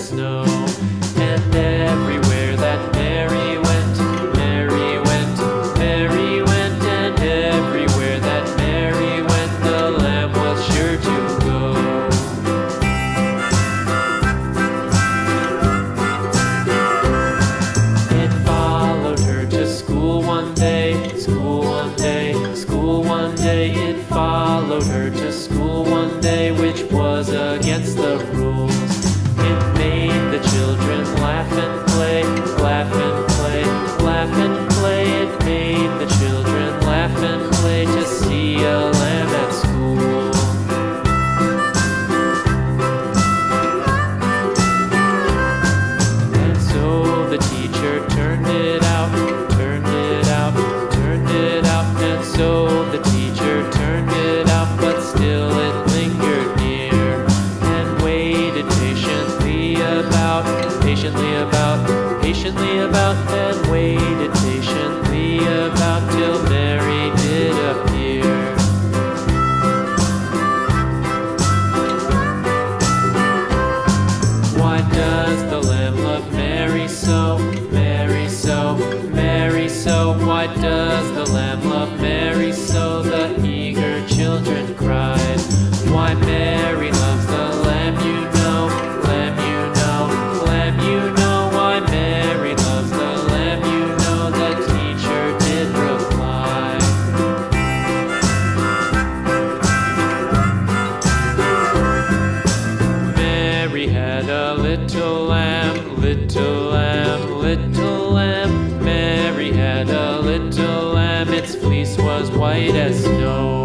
as snow. And everywhere that Mary went, Mary went, Mary went, and everywhere that Mary went, the lamb was sure to go. It followed her to school one day, school one day, school one day. It followed her to school one day, which was against the rules. It made the children laugh and play, laugh and play, laugh and play. It made the children laugh and play to see a lamb at school. And so the teacher turned it out, turned it out, turned it out. And so the teacher turned it out, but still it lingered near and waited patiently about, patiently about, patiently about, and waited patiently about till Mary did appear. Why does the lamb love Mary so, Mary so, Mary so? Why does the lamb love Mary so? The eager children cried. Why Mary loves the lamb, you know, lamb, you know, lamb, you know. Why Mary loves the lamb, you know, the teacher did reply. Mary had a little lamb, little lamb, little lamb. Mary had a little lamb, its fleece was white as snow.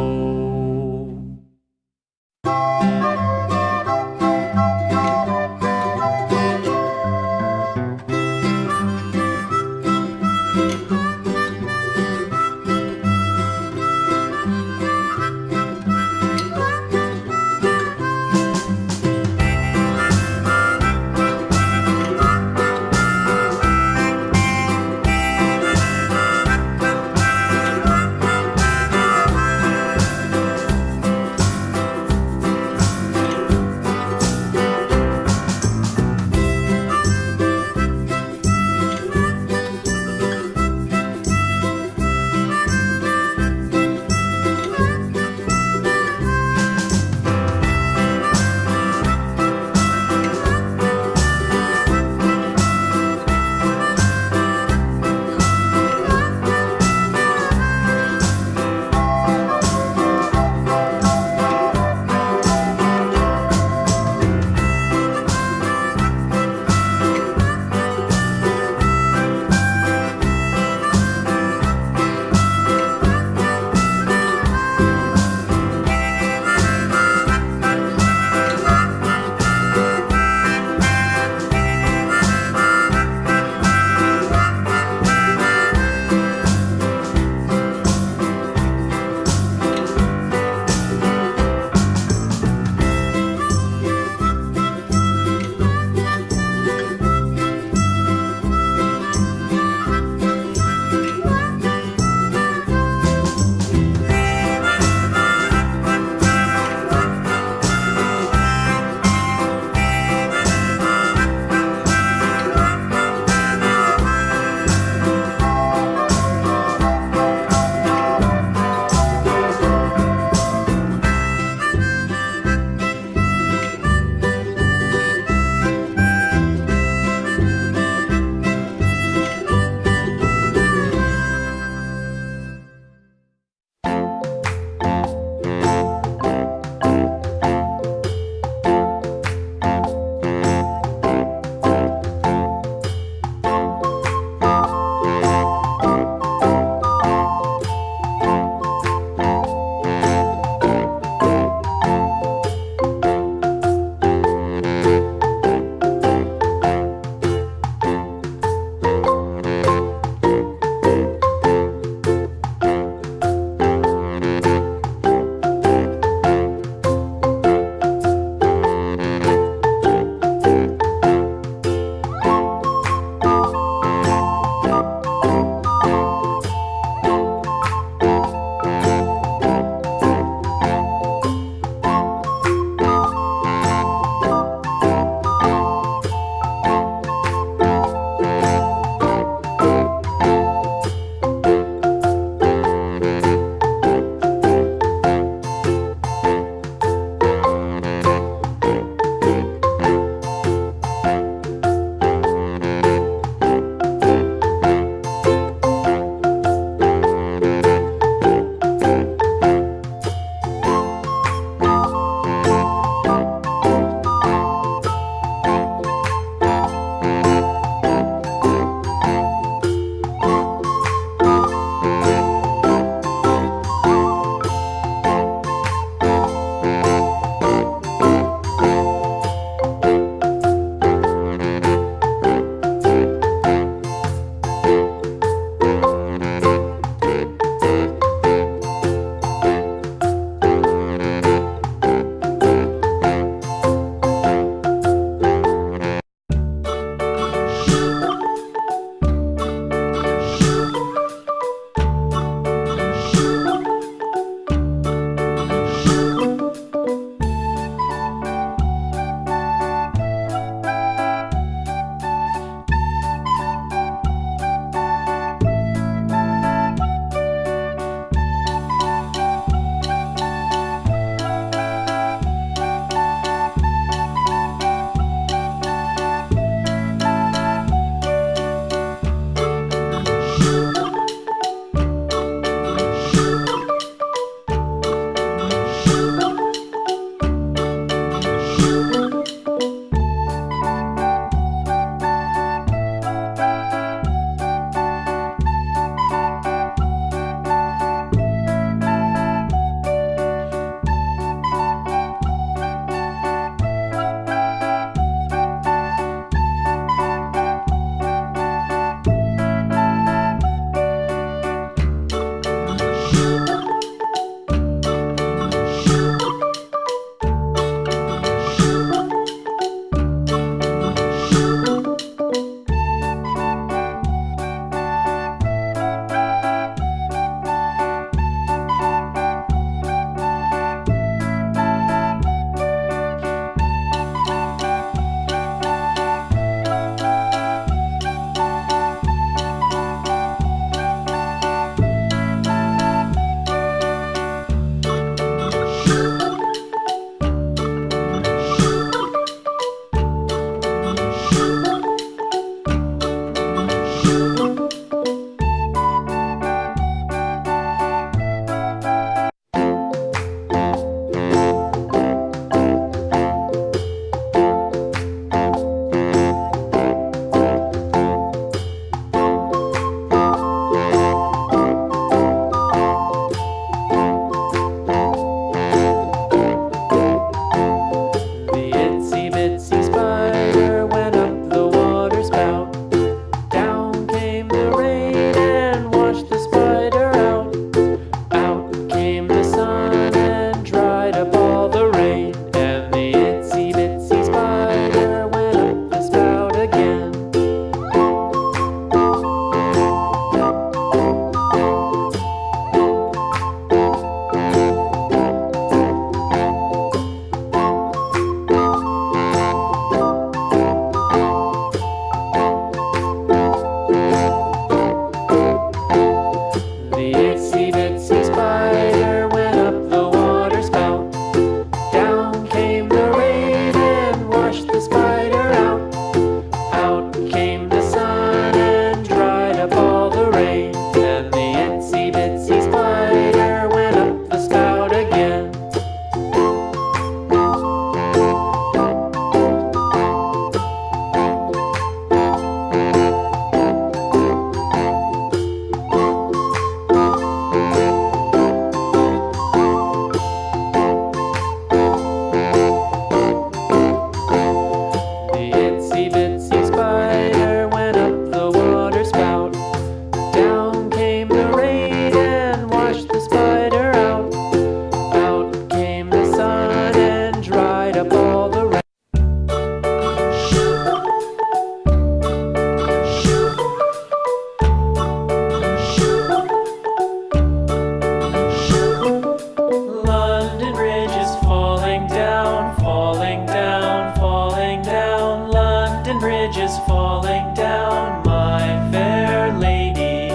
London Bridge is falling down, my fair lady.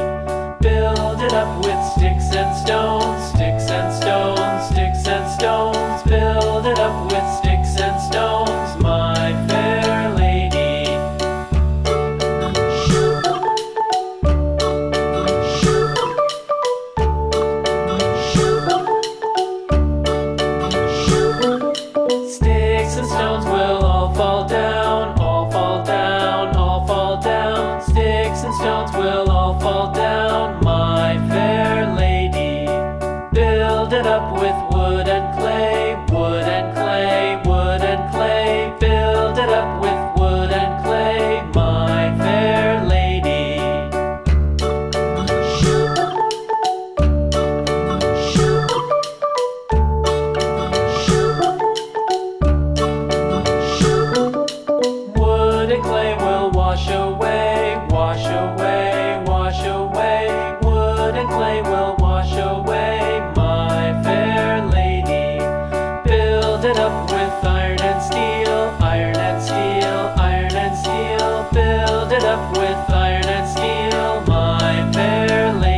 Build it up with sticks and stones, sticks and stones, sticks and stones. Build it up with sticks and stones, my fair lady. Sticks and stones will all fall down, all fall down, all fall down. Sticks and stones will all fall down, my fair lady. Build it up with wood and clay, wood and clay, wood and clay. Build it up with wood and clay, my fair lady. Wood and clay will wash away, wash away, wash away. Wood and clay will wash away, my fair lady. Build it up with iron and steel, iron and steel, iron and steel. Build it up with iron and steel, my fair lady.